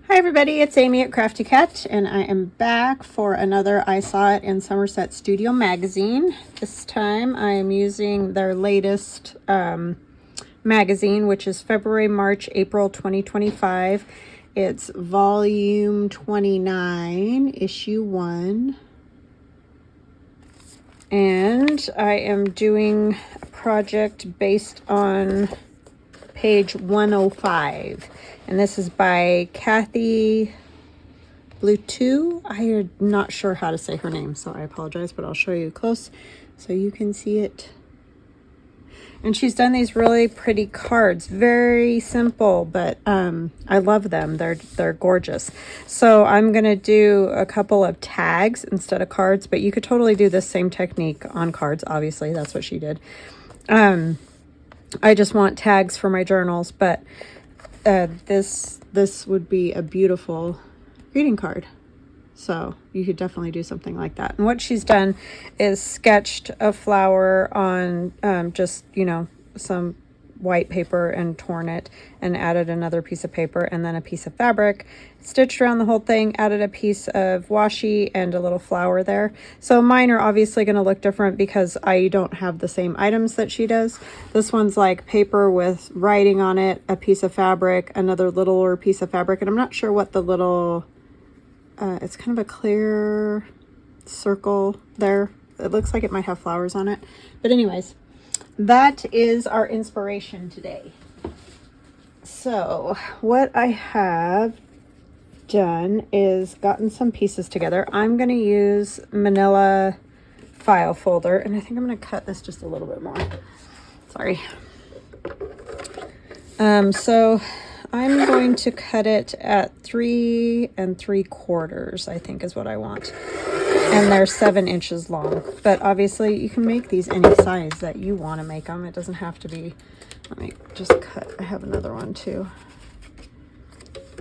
Hi everybody, it's Amy at Crafty Cat, and I am back for another I Saw It in Somerset Studio Magazine. This time I am using their latest magazine, which is February, March, April 2025. It's volume 29, issue 1. And I am doing a project based on page 105. And this is by Cathy Bluteau. I'm not sure how to say her name, so I apologize, but I'll show you close so you can see it. And she's done these really pretty cards, very simple, but I love them. They're gorgeous. So I'm gonna do a couple of tags instead of cards, but you could totally do this same technique on cards. Obviously, that's what she did. I just want tags for my journals, but this would be a beautiful greeting card. So you could definitely do something like that. And what she's done is sketched a flower on just, some white paper and torn it and added another piece of paper and then a piece of fabric, stitched around the whole thing, added a piece of washi and a little flower there. So mine are obviously going to look different because I don't have the same items that she does. This one's like paper with writing on it, a piece of fabric, another littler piece of fabric, and I'm not sure what the little it's kind of a clear circle there. It looks like it might have flowers on it, but anyways, that is our inspiration today. So what I have done is gotten some pieces together. I'm going to use manila file folder, and I think I'm going to cut this just a little bit more. Sorry. So I'm going to cut it at 3 3/4, I think is what I want. And they're 7 inches long, but obviously you can make these any size that you want to make them. It doesn't have to be, let me just cut, I have another one too.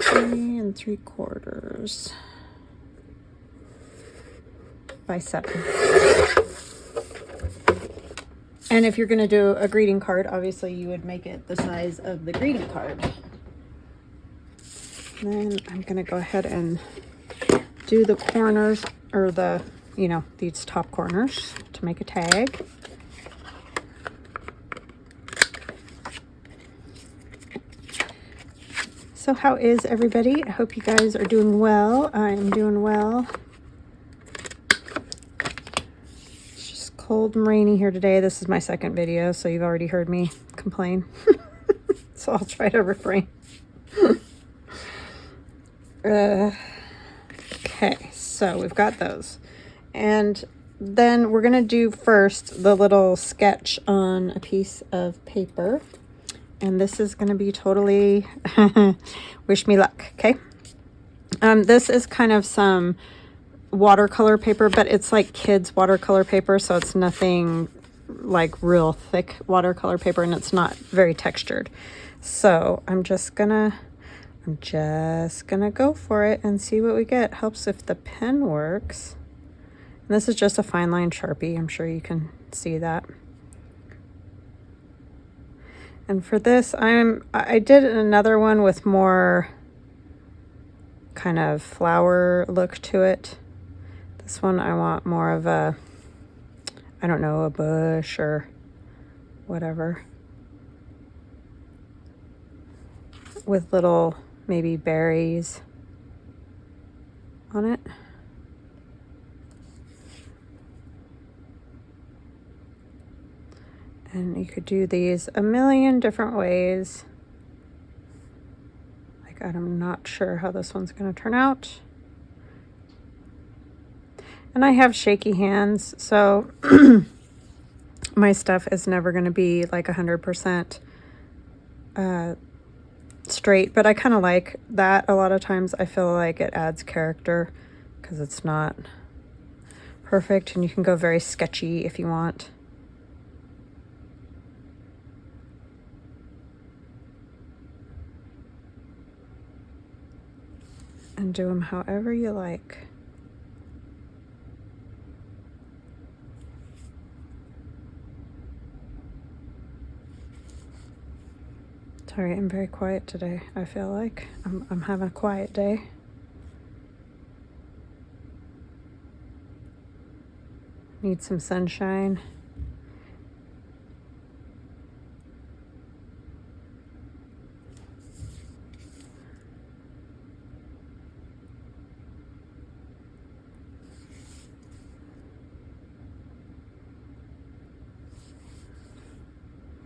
3 3/4 by 7. And if you're going to do a greeting card, obviously you would make it the size of the greeting card. Then I'm going to go ahead and do the corners, or the, these top corners to make a tag. So how is everybody? I hope you guys are doing well. I'm doing well. It's just cold and rainy here today. This is my second video, so you've already heard me complain. So I'll try to refrain. Okay, so we've got those. And then we're going to do first the little sketch on a piece of paper. And this is going to be totally wish me luck, okay? This is kind of some watercolor paper, but it's like kids watercolor paper, so it's nothing like real thick watercolor paper, and it's not very textured. So I'm just gonna go for it and see what we get. Helps if the pen works. And this is just a fine line Sharpie. I'm sure you can see that. And for this, I did another one with more kind of flower look to it. This one I want more of a, I don't know, a bush or whatever, with little maybe berries on it. And you could do these a million different ways. Like, I'm not sure how this one's going to turn out. And I have shaky hands, so my stuff is never going to be like 100% straight, but I kind of like that. A lot of times I feel like it adds character because it's not perfect, and you can go very sketchy if you want. And do them however you like. Sorry, I'm very quiet today. I feel like I'm having a quiet day. Need some sunshine.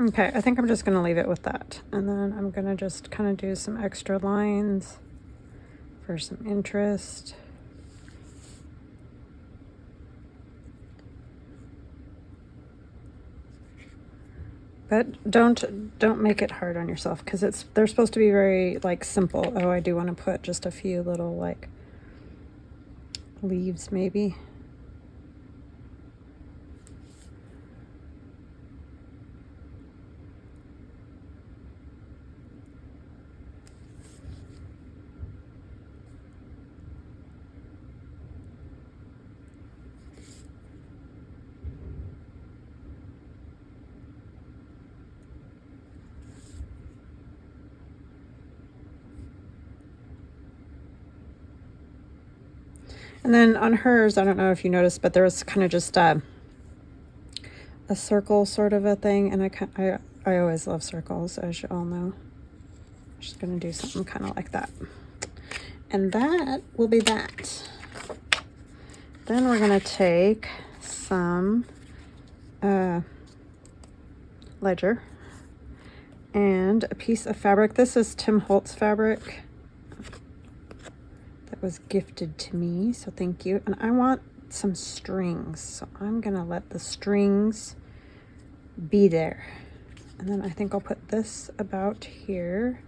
Okay, I think I'm just going to leave it with that. And then I'm going to just kind of do some extra lines for some interest. But don't make it hard on yourself, because they're supposed to be very like simple. Oh, I do want to put just a few little like leaves maybe. And then on hers, I don't know if you noticed, but there was kind of just a circle sort of a thing. And I always love circles, as you all know. I'm just going to do something kind of like that. And that will be that. Then we're going to take some ledger and a piece of fabric. This is Tim Holtz fabric. Was gifted to me, so thank you. And I want some strings, so I'm gonna let the strings be there. And then I think I'll put this about here,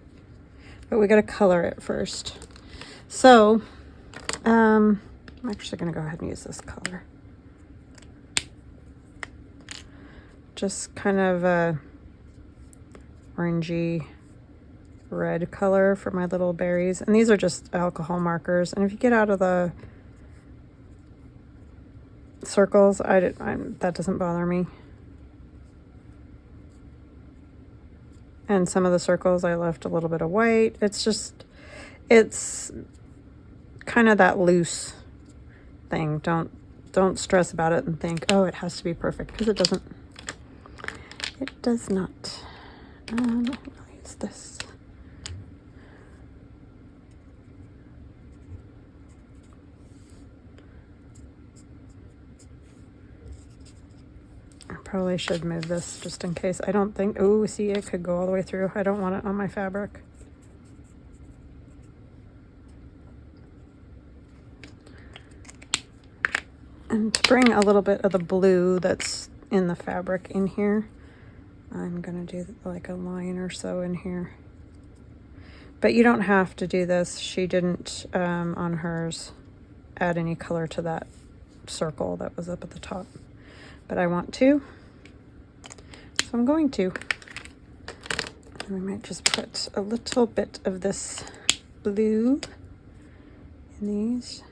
but we gotta color it first. So I'm actually gonna go ahead and use this color, just kind of a orangey red color for my little berries. And these are just alcohol markers, and if you get out of the circles, that doesn't bother me. And some of the circles I left a little bit of white. It's kind of that loose thing. Don't stress about it and think, oh, it has to be perfect, because it doesn't. It does not. I'll use this. Probably should move this just in case. I don't think, oh, see, it could go all the way through. I don't want it on my fabric. And to bring a little bit of the blue that's in the fabric in here, I'm gonna do like a line or so in here. But you don't have to do this. She didn't, on hers, add any color to that circle that was up at the top. But I want to, so I'm going to. And I might just put a little bit of this blue in these.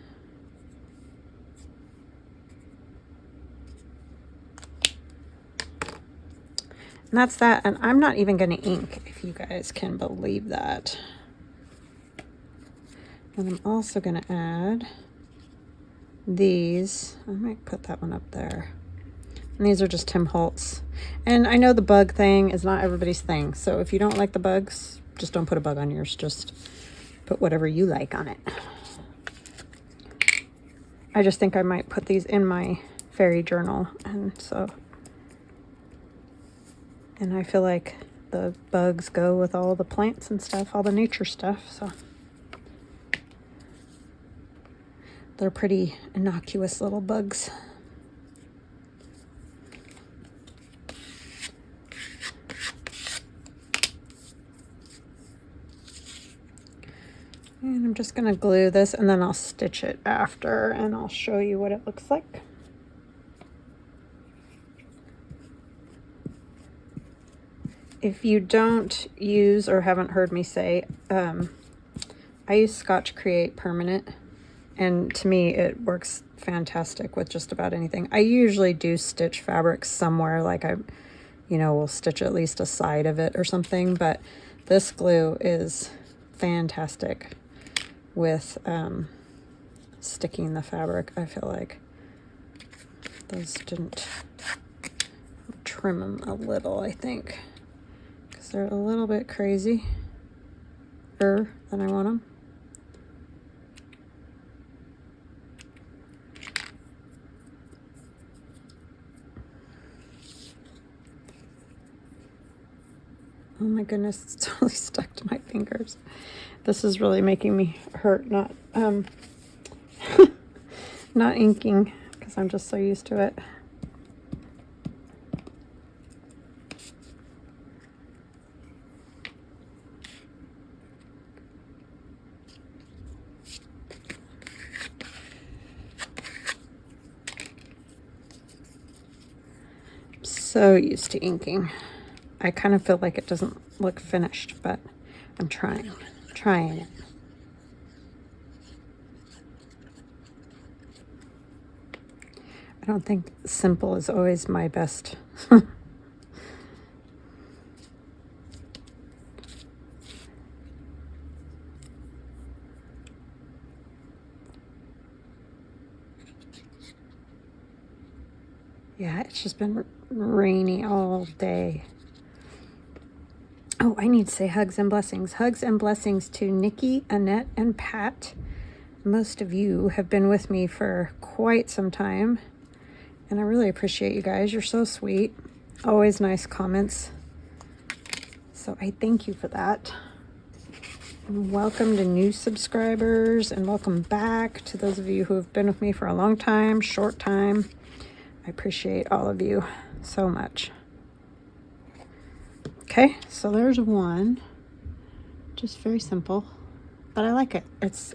And that's that. And I'm not even going to ink, if you guys can believe that. And I'm also going to add these. I might put that one up there. And these are just Tim Holtz. And I know the bug thing is not everybody's thing. So if you don't like the bugs, just don't put a bug on yours. Just put whatever you like on it. I just think I might put these in my fairy journal. And I feel like the bugs go with all the plants and stuff, all the nature stuff. So they're pretty innocuous little bugs. And I'm just going to glue this, and then I'll stitch it after, and I'll show you what it looks like. If you don't use or haven't heard me say, I use Scotch Create Permanent, and to me it works fantastic with just about anything. I usually do stitch fabric somewhere, like will stitch at least a side of it or something, but This glue is fantastic with sticking the fabric. I feel like those didn't trim them a little, I think, because they're a little bit crazy than I want them. Oh my goodness, it's totally stuck to my fingers. This is really making me hurt, not not inking, because I'm just so used to it. So used to inking. I kind of feel like it doesn't look finished, but I'm trying it. I don't think simple is always my best. Yeah, it's just been rainy all day. Oh, I need to say hugs and blessings. Hugs and blessings to Nikki, Annette, and Pat. Most of you have been with me for quite some time, and I really appreciate you guys. You're so sweet. Always nice comments. So I thank you for that. And welcome to new subscribers, and welcome back to those of you who have been with me for a long time, short time. I appreciate all of you so much. Okay, so there's one. Just very simple, but I like it. It's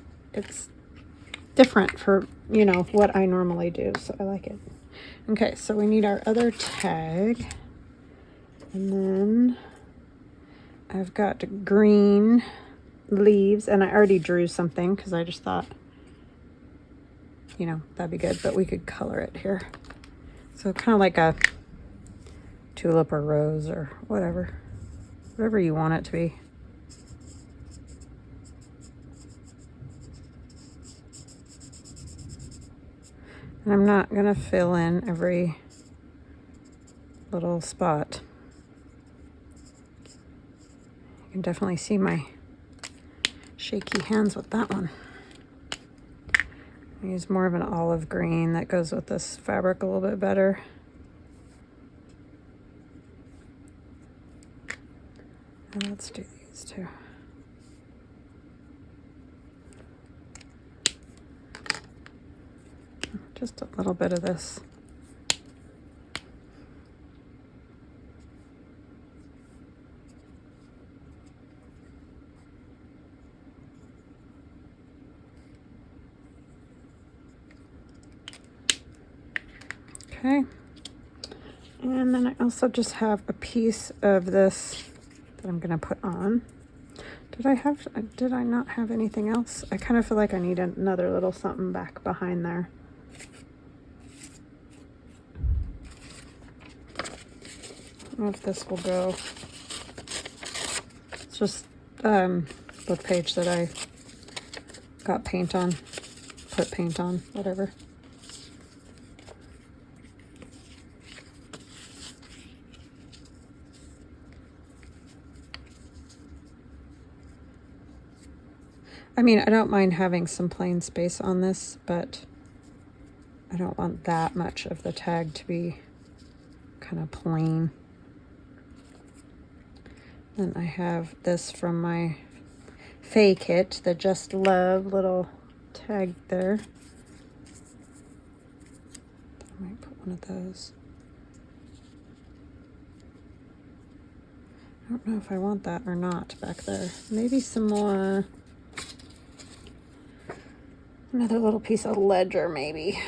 different for, you know, what I normally do, so I like it. Okay, so we need our other tag. And then I've got green leaves, and I already drew something because I just thought, you know, that'd be good, but we could color it here. So kind of like a tulip or rose or whatever you want it to be. And I'm not gonna fill in every little spot. You can definitely see my shaky hands with that one. I use more of an olive green that goes with this fabric a little bit better. And let's do these two. Just a little bit of this. Okay. And then I also just have a piece of this that I'm going to put on. Did I not have anything else? I kind of feel like I need another little something back behind there. I don't know if this will go. It's just book page that I got paint on, put paint on, whatever. I mean, I don't mind having some plain space on this, but I don't want that much of the tag to be kind of plain. Then I have this from my Faye kit, the Just Love little tag there. I might put one of those. I don't know if I want that or not back there. Maybe some more. Another little piece of ledger, maybe.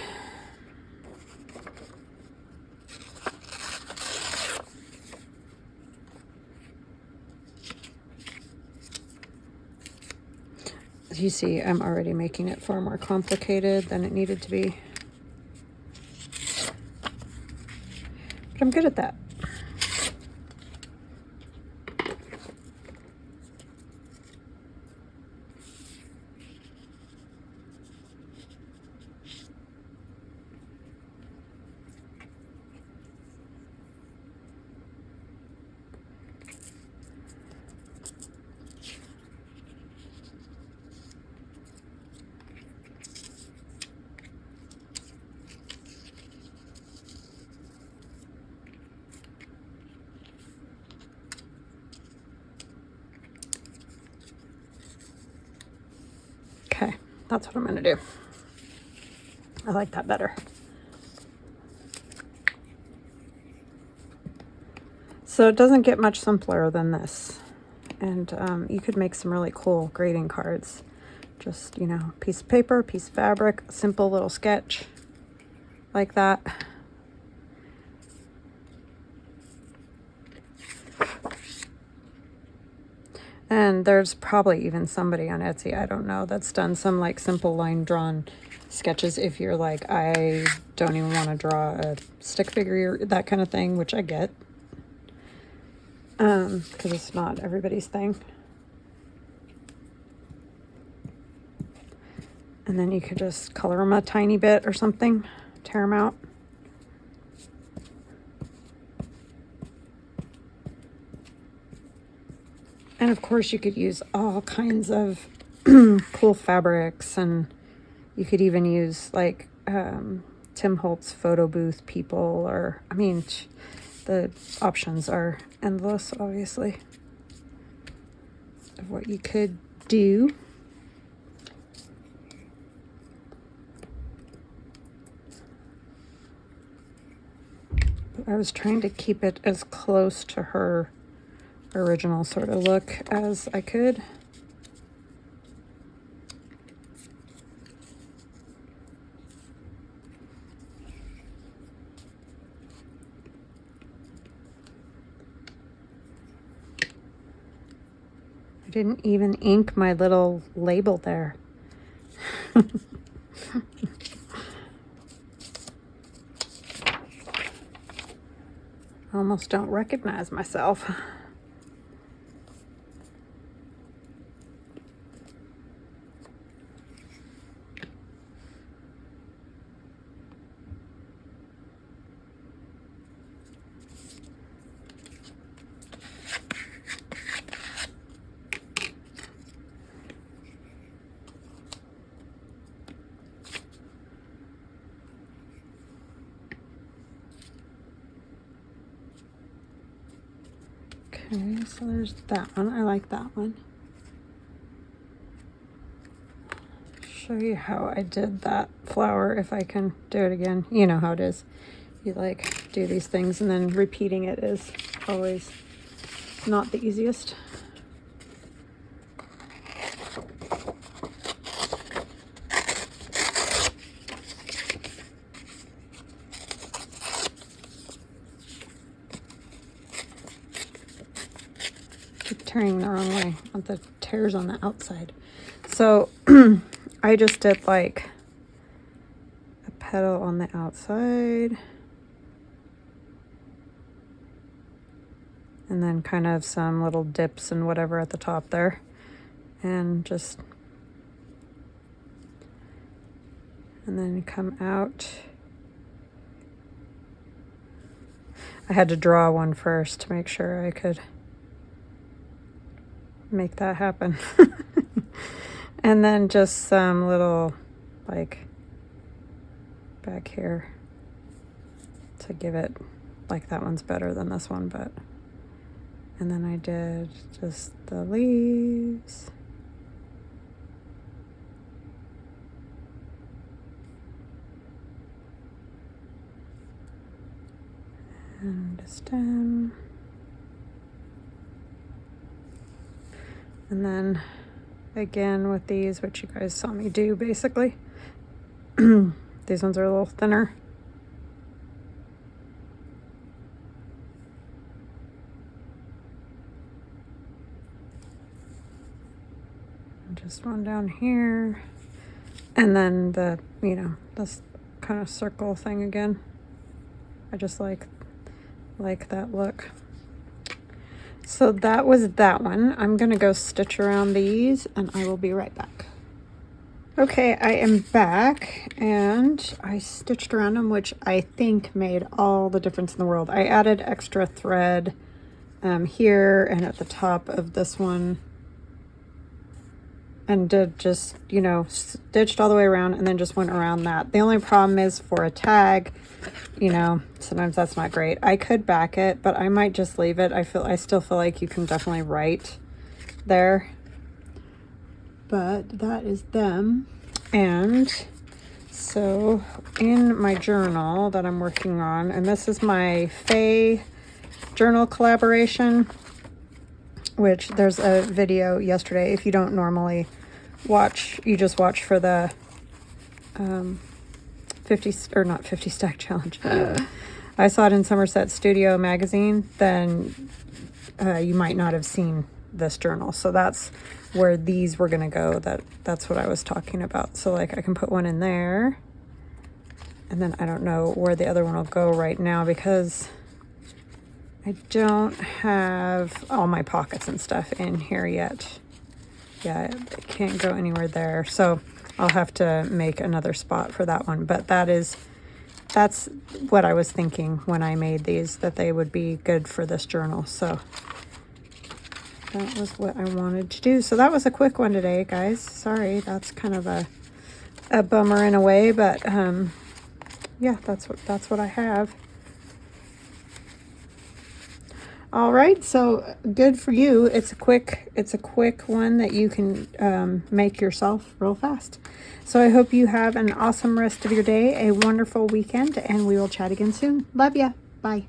As you see, I'm already making it far more complicated than it needed to be. But I'm good at that. that's what I'm going to do. I like that better. So it doesn't get much simpler than this. And you could make some really cool greeting cards. Just, you know, piece of paper, piece of fabric, a simple little sketch like that. And there's probably even somebody on Etsy, I don't know, that's done some like simple line drawn sketches if you're like, I don't even want to draw a stick figure, that kind of thing, which I get. Because it's not everybody's thing. And then you could just color them a tiny bit or something, tear them out. And of course you could use all kinds of cool fabrics, and you could even use like Tim Holtz photo booth people, or, I mean, the options are endless, obviously, of what you could do. But I was trying to keep it as close to her original sort of look as I could. I didn't even ink my little label there. I almost don't recognize myself. Okay, so there's that one. I like that one. Show you how I did that flower if I can do it again. You know how it is. You like do these things and then repeating it is always not the easiest. Turning the wrong way. I want the tears on the outside. So I just did like a petal on the outside, and then kind of some little dips and whatever at the top there, and then come out. I had to draw one first to make sure I could make that happen. And then just some little like back here to give it, like, that one's better than this one, but, and then I did just the leaves. And a stem. And then again with these, which you guys saw me do basically, these ones are a little thinner. And just one down here. And then the, you know, this kind of circle thing again. I just like that look. So that was that one. I'm gonna go stitch around these and I will be right back. Okay, I am back and I stitched around them, which I think made all the difference in the world. I added extra thread here and at the top of this one, and did just, you know, stitched all the way around and then just went around that. The only problem is for a tag, you know, sometimes that's not great. I could back it, but I might just leave it. I still feel like you can definitely write there. But that is them. And so in my journal that I'm working on, and this is my Faye journal collaboration, which there's a video yesterday. If you don't normally watch, you just watch for the 50 or not 50 stack challenge. I saw it in Somerset Studio Magazine, then you might not have seen this journal. So that's where these were going to go. That's what I was talking about. So like I can put one in there, and then I don't know where the other one will go right now because I don't have all my pockets and stuff in here yet. Yeah, it can't go anywhere there. So I'll have to make another spot for that one. But that's what I was thinking when I made these, that they would be good for this journal. So that was what I wanted to do. So that was a quick one today, guys. Sorry, that's kind of a bummer in a way, but yeah, that's what I have. All right, so good for you. It's a quick one that you can make yourself real fast. So I hope you have an awesome rest of your day, a wonderful weekend, and we will chat again soon. Love ya. Bye.